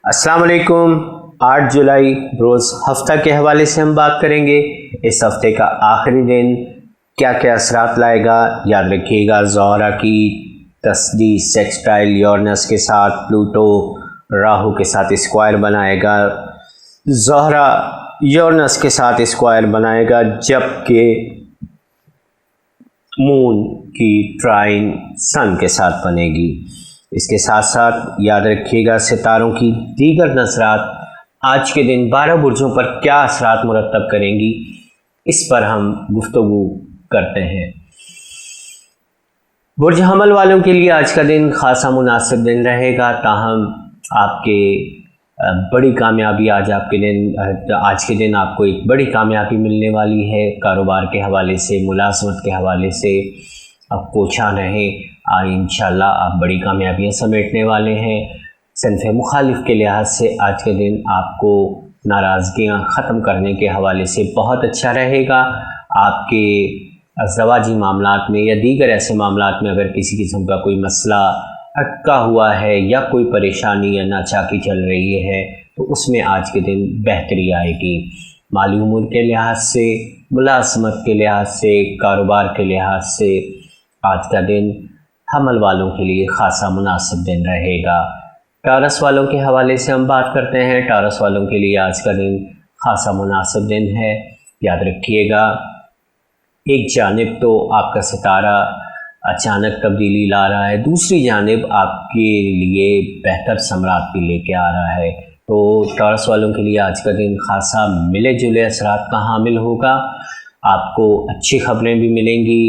السلام علیکم۔ 8 جولائی روز ہفتہ کے حوالے سے ہم بات کریں گے۔ اس ہفتے کا آخری دن کیا کیا اثرات لائے گا، یاد رکھیے گا۔ زہرہ کی تصدیع سیکسٹائل یورنس کے ساتھ پلوٹو راہو کے ساتھ اسکوائر بنائے گا، زہرہ یورنس کے ساتھ اسکوائر بنائے گا، جبکہ مون کی ٹرائن سن کے ساتھ بنے گی۔ اس کے ساتھ ساتھ یاد رکھیے گا ستاروں کی دیگر نظرات آج کے دن 12 برجوں پر کیا اثرات مرتب کریں گی، اس پر ہم گفتگو کرتے ہیں۔ برج حمل والوں کے لیے آج کا دن خاصا مناسب دن رہے گا، تاہم آپ کے بڑی کامیابی آج کے دن آپ کو ایک بڑی کامیابی ملنے والی ہے۔ کاروبار کے حوالے سے، ملازمت کے حوالے سے آپ کوشاں رہیں، انشاءاللہ آپ بڑی کامیابیاں سمیٹنے والے ہیں۔ صنف مخالف کے لحاظ سے آج کے دن آپ کو ناراضگیاں ختم کرنے کے حوالے سے بہت اچھا رہے گا۔ آپ کے ازدواجی معاملات میں یا دیگر ایسے معاملات میں اگر کسی قسم کا کوئی مسئلہ اٹکا ہوا ہے یا کوئی پریشانی یا ناچاکی چل رہی ہے تو اس میں آج کے دن بہتری آئے گی۔ مالی امور کے لحاظ سے، ملازمت کے لحاظ سے، کاروبار کے لحاظ سے آج کا دن حمل والوں کے لیے خاصا مناسب دن رہے گا۔ ٹارس والوں کے حوالے سے ہم بات کرتے ہیں۔ ٹارس والوں کے لیے آج کا دن خاصا مناسب دن ہے۔ یاد رکھیے گا، ایک جانب تو آپ کا ستارہ اچانک تبدیلی لا رہا ہے، دوسری جانب آپ کے لیے بہتر ثمرات بھی لے کے آ رہا ہے، تو ٹارس والوں کے لیے آج کا دن خاصا ملے جلے اثرات کا حامل ہوگا۔ آپ کو اچھی خبریں بھی ملیں گی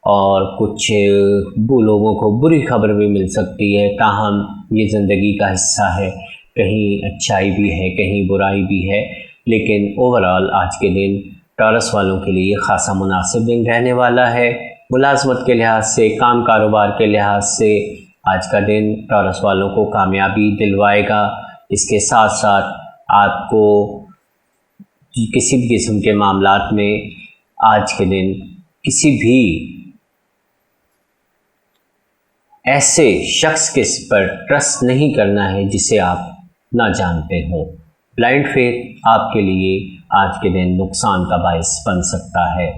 اور کچھ لوگوں کو بری خبر بھی مل سکتی ہے، تاہم یہ زندگی کا حصہ ہے، کہیں اچھائی بھی ہے کہیں برائی بھی ہے، لیکن اوورآل آج کے دن ٹارس والوں کے لیے خاصا مناسب دن رہنے والا ہے۔ ملازمت کے لحاظ سے، کام کاروبار کے لحاظ سے آج کا دن ٹارس والوں کو کامیابی دلوائے گا۔ اس کے ساتھ ساتھ آپ کو کسی بھی قسم کے معاملات میں آج کے دن کسی بھی ایسے شخص کے پر ٹرسٹ نہیں کرنا ہے جسے آپ نہ جانتے ہوں۔ بلائنڈ فیتھ آپ کے لیے آج کے دن نقصان کا باعث بن سکتا ہے۔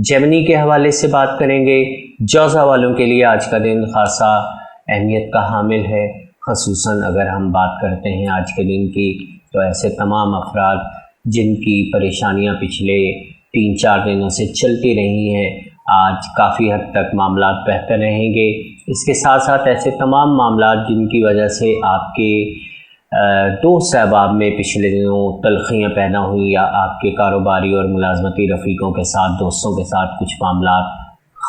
جیمنی کے حوالے سے بات کریں گے۔ جوزہ والوں کے لیے آج کا دن خاصا اہمیت کا حامل ہے، خصوصاً اگر ہم بات کرتے ہیں آج کے دن کی، تو ایسے تمام افراد جن کی پریشانیاں پچھلے 3-4 دنوں سے چلتی رہی ہیں، آج کافی حد تک معاملات بہتر رہیں گے۔ اس کے ساتھ ساتھ ایسے تمام معاملات جن کی وجہ سے آپ کے دوست احباب میں پچھلے دنوں تلخیاں پیدا ہوئی یا آپ کے کاروباری اور ملازمتی رفیقوں کے ساتھ، دوستوں کے ساتھ کچھ معاملات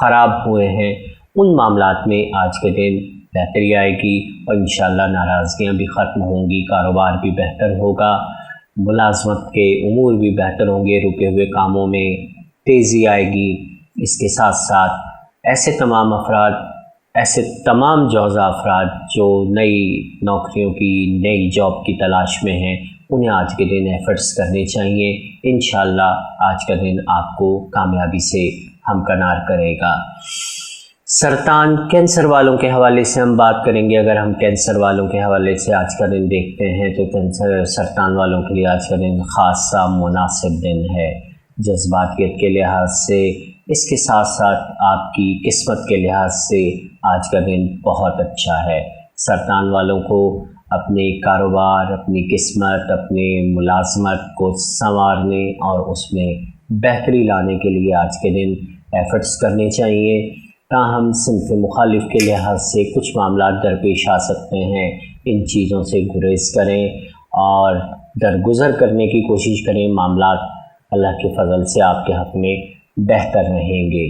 خراب ہوئے ہیں، ان معاملات میں آج کے دن بہتری آئے گی اور انشاءاللہ ناراضگیاں بھی ختم ہوں گی، کاروبار بھی بہتر ہوگا، ملازمت کے امور بھی بہتر ہوں گے، رکے ہوئے کاموں میں تیزی آئے گی۔ اس کے ساتھ ساتھ ایسے تمام جوزہ افراد جو نئی نوکریوں کی، نئی جاب کی تلاش میں ہیں، انہیں آج کے دن ایفرٹس کرنے چاہیے۔ انشاءاللہ آج کا دن آپ کو کامیابی سے ہمکنار کرے گا۔ سرطان کینسر والوں کے حوالے سے ہم بات کریں گے۔ اگر ہم کینسر والوں کے حوالے سے آج کا دن دیکھتے ہیں تو سرطان والوں کے لیے آج کا دن خاصا مناسب دن ہے، جذباتیت کے لحاظ سے، اس کے ساتھ ساتھ آپ کی قسمت کے لحاظ سے آج کا دن بہت اچھا ہے۔ سرطان والوں کو اپنے کاروبار، اپنی قسمت، اپنے ملازمت کو سنوارنے اور اس میں بہتری لانے کے لیے آج کے دن ایفرٹس کرنے چاہیے۔ تاہم صنف مخالف کے لحاظ سے کچھ معاملات درپیش آ سکتے ہیں، ان چیزوں سے گریز کریں اور درگزر کرنے کی کوشش کریں۔ معاملات اللہ کے فضل سے آپ کے حق میں بہتر رہیں گے۔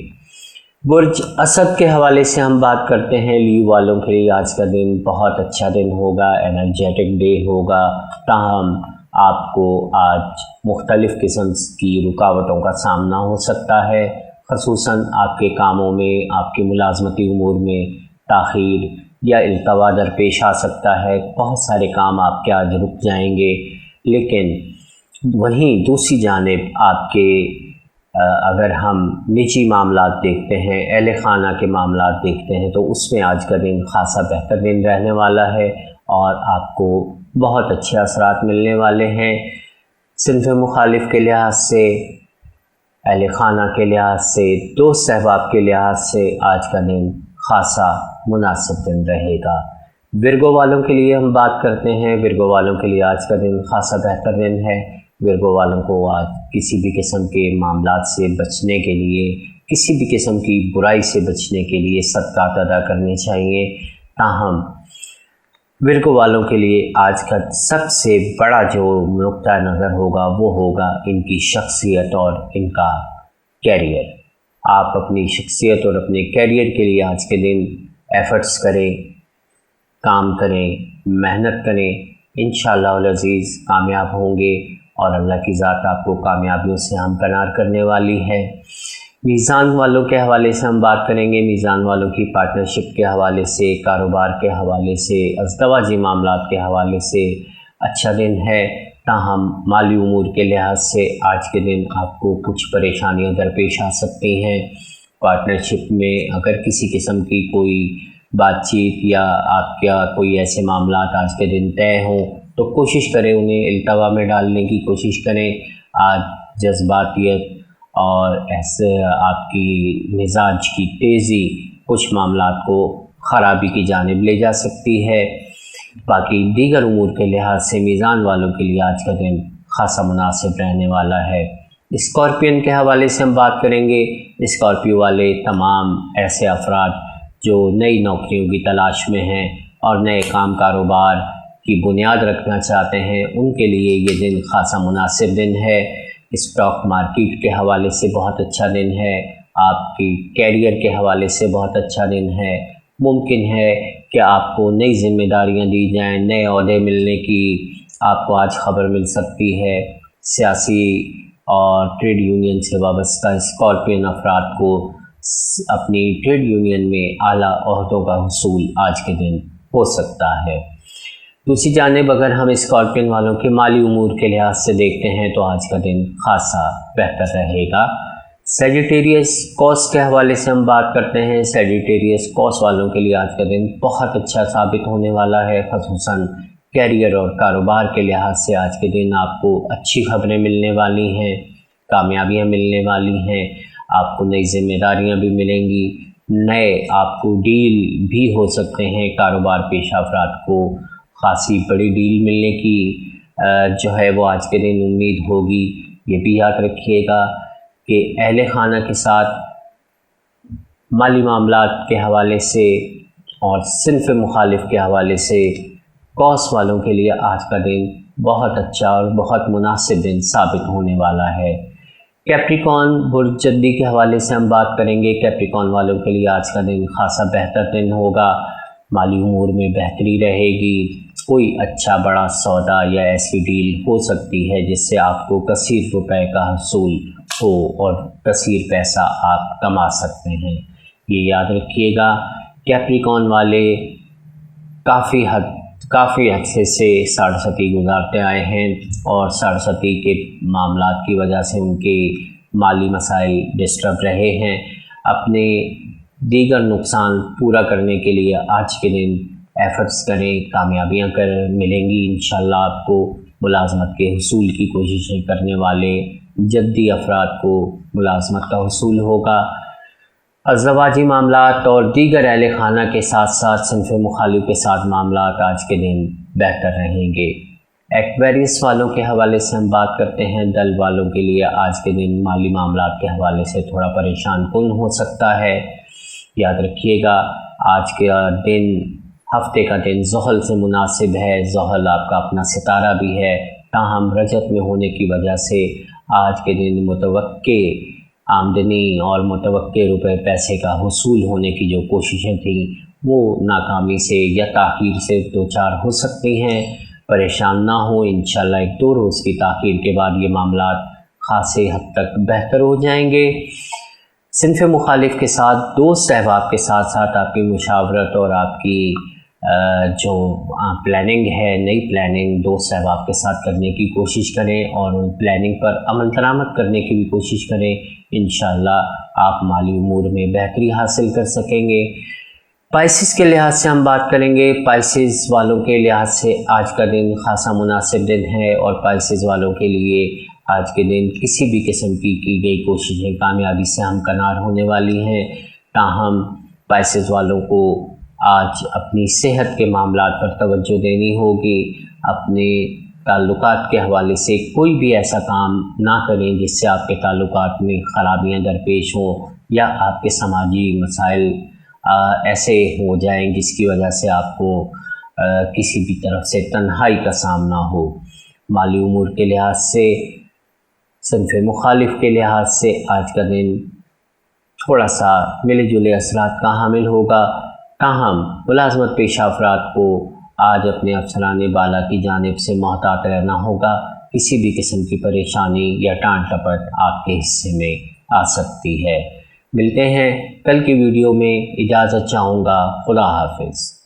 برج اسد کے حوالے سے ہم بات کرتے ہیں۔ لیو والوں کے لیے آج کا دن بہت اچھا دن ہوگا، انرجیٹک ڈے ہوگا، تاہم آپ کو آج مختلف قسم کی رکاوٹوں کا سامنا ہو سکتا ہے، خصوصاً آپ کے کاموں میں، آپ کے ملازمتی امور میں تاخیر یا التوا درپیش آ سکتا ہے۔ بہت سارے کام آپ کے آج رک جائیں گے، لیکن وہیں دوسری جانب آپ کے اگر ہم نجی معاملات دیکھتے ہیں، اہل خانہ کے معاملات دیکھتے ہیں، تو اس میں آج کا دن خاصا بہتر دن رہنے والا ہے اور آپ کو बहुत अच्छे असरात मिलने वाले हैं। सिन्फ मुखालिफ के लिहाज से, अहले खाना के लिहाज से, दोस्त अहबाब के लिहाज से आज का दिन ख़ासा मुनासिब दिन रहेगा। विर्गो वालों के लिए हम बात करते हैं। विर्गो वालों के लिए आज का दिन ख़ासा बेहतर दिन है। विर्गो वालों को आज किसी भी किस्म के मामलात से बचने के लिए, किसी भी किस्म की बुराई से बचने के लिए सदक़ात अदा करने चाहिए। ताहम विर्गो वालों के लिए आज का सबसे बड़ा जो नुक्ता नज़र होगा वो होगा इनकी शख्सियत और इनका कैरियर। आप अपनी शख्सियत और अपने कैरियर के लिए आज के दिन एफ़र्ट्स करें, काम करें, मेहनत करें। इंशाअल्लाह अज़ीज़ कामयाब होंगे और अल्लाह की ज़ात आपको कामयाबियों से हमकिनार करने वाली है। मीज़ान वालों के हवाले से हम बात करेंगे। मीज़ान वालों की पार्टनरशिप के हवाले से, कारोबार के हवाले से, अज़दवाजी मामलात के हवाले से अच्छा दिन है। ताहम माली उमूर के लिहाज से आज के दिन आपको कुछ परेशानियां दरपेश आ सकती हैं। पार्टनरशिप में अगर किसी किस्म की कोई बातचीत या आपका कोई ऐसे मामलात आज के दिन तय हों तो कोशिश करें उन्हें इल्तवा में डालने की कोशिश करें। आज जज्बातियत और ऐसे आपकी मिजाज की तेज़ी कुछ मामलात को ख़राबी की जानिब ले जा सकती है। बाकी दीगर उमूर के लिहाज से मीज़ान वालों के लिए आज का दिन ख़ासा मुनासिब रहने वाला है। स्कॉर्पियन के हवाले से हम बात करेंगे। स्कॉर्पियो वाले तमाम ऐसे अफराद जो नई नौकरियों की तलाश में हैं और नए काम कारोबार की बुनियाद रखना चाहते हैं, उनके लिए ये दिन ख़ासा मुनासिब दिन है। स्टॉक मार्केट के हवाले से बहुत अच्छा दिन है। आपकी कैरियर के हवाले से बहुत अच्छा दिन है। मुमकिन है कि आपको नई ज़िम्मेदारियां दी जाएं, नए ओहदे मिलने की आपको आज ख़बर मिल सकती है। सियासी और ट्रेड यूनियन से वाबस्ता स्कॉर्पियन अफराद को अपनी ट्रेड यूनियन में आला ओहदों का हुसूल आज के दिन हो सकता है। दूसरी जानिब अगर हम स्कॉर्पियन वालों के माली उमूर के लिहाज से देखते हैं तो आज का दिन ख़ासा बेहतर रहेगा। सेजिटेरियस कॉस के हवाले से हम बात करते हैं। सेजिटेरियस कॉस वालों के लिए आज का दिन बहुत अच्छा साबित होने वाला है। ख़ुसूसन कैरियर और कारोबार के लिहाज से आज के दिन आपको अच्छी खबरें मिलने वाली हैं, कामयाबियां मिलने वाली हैं। आपको नई जिम्मेदारियां भी मिलेंगी, नए आपको डील भी हो सकते हैं। कारोबार पेशा अफराद को ख़ासी बड़ी डील मिलने की जो है वो आज के दिन उम्मीद होगी। ये भी याद रखिएगा कि अहले खाना के साथ माली मामलात के हवाले से और सिन्फ मुखालिफ के हवाले से कॉस वालों के लिए आज का दिन बहुत अच्छा और बहुत मुनासिब दिन साबित होने वाला है। कैप्रिकॉन बुर्ज जद्दी के हवाले से हम बात करेंगे। कैप्रिकॉन वालों के लिए आज का दिन ख़ासा बेहतर दिन होगा। माली उमूर में बेहतरी रहेगी। कोई अच्छा बड़ा सौदा या ऐसी डील हो सकती है जिससे आपको कसीर रुपए का हसूल हो और कसीर पैसा आप कमा सकते हैं। ये याद रखिएगा। कैप्रिकॉन वाले काफ़ी अरसे से साढ़सती गुजारते आए हैं और साढ़सती के मामलात की वजह से उनके माली मसाइल डिस्टर्ब रहे हैं। अपने दीगर नुकसान पूरा करने के लिए आज के दिन एफ़र्ट्स करें, कामयाबियाँ मिलेंगी इंशाअल्लाह आपको। मुलाजमत के हुसूल की कोशिशें करने वाले जद्दी अफराद को मुलाजमत का हुसूल होगा। अज़दवाजी मामलात और दीगर अहले खाना के साथ साथ सिन्फ मुखालिफ के साथ मामलात आज के दिन बेहतर रहेंगे। एक्वेरियस वालों के हवाले से हम बात करते हैं। दल वालों के लिए आज के दिन माली मामलात के हवाले से थोड़ा परेशान कुन हो सकता है। याद रखिएगा आज का दिन, हफ्ते का दिन ज़ुहल से मुनासिब है। ज़ुहल आपका अपना सितारा भी है। ताहम रजत में होने की वजह से आज के दिन मुतवक्के आमदनी और मुतवक्के रुपए पैसे का हुसूल होने की जो कोशिशें थी वो नाकामी से या ताख़ीर से दो चार हो सकती हैं। परेशान ना हो, इंशाअल्लाह 1-2 रोज़ की ताख़ीर के बाद ये मामलात ख़ासे हद तक बेहतर हो जाएंगे। सिन्फ मुखालिफ के साथ, दोस्त अहबाब के साथ साथ आपकी मुशावरत और आपकी जो प्लानिंग है, नई प्लानिंग दोस्त अहबाब के साथ करने की कोशिश करें और उन प्लानिंग पर अमल दरामद करने की भी कोशिश करें। इंशाअल्लाह आप माली उमूर में बेहतरी हासिल कर सकेंगे। पाइसेस के लिहाज से हम बात करेंगे। पाइसेस वालों के लिहाज से आज का दिन खासा मुनासिब दिन है और पाइसेस वालों के लिए आज के दिन किसी भी किस्म की गई कोशिशें कामयाबी से हमकनार होने वाली हैं। ताहम पाइसेस वालों को आज अपनी सेहत के मामलात पर तवज्जो देनी होगी। अपने ताल्लुकात के हवाले से कोई भी ऐसा काम ना करें जिससे आपके ताल्लुकात में ख़राबियाँ दरपेश हों या आपके समाजी मसाइल ऐसे हो जाएं जिसकी वजह से आपको किसी भी तरफ से तन्हाई का सामना हो। माली उमूर के लिहाज से, सनफ़ मुखालिफ के लिहाज से आज का दिन थोड़ा सा मिले जुले असरात का हामिल होगा। ताहम मुलाज़मत पेशा अफराद को आज अपने अफसरान बाला की जानिब से मोहतात रहना होगा। किसी भी किस्म की परेशानी या टांट टपट आपके हिस्से में आ सकती है। मिलते हैं कल की वीडियो में। इजाज़त चाहूँगा। खुदा हाफिज़।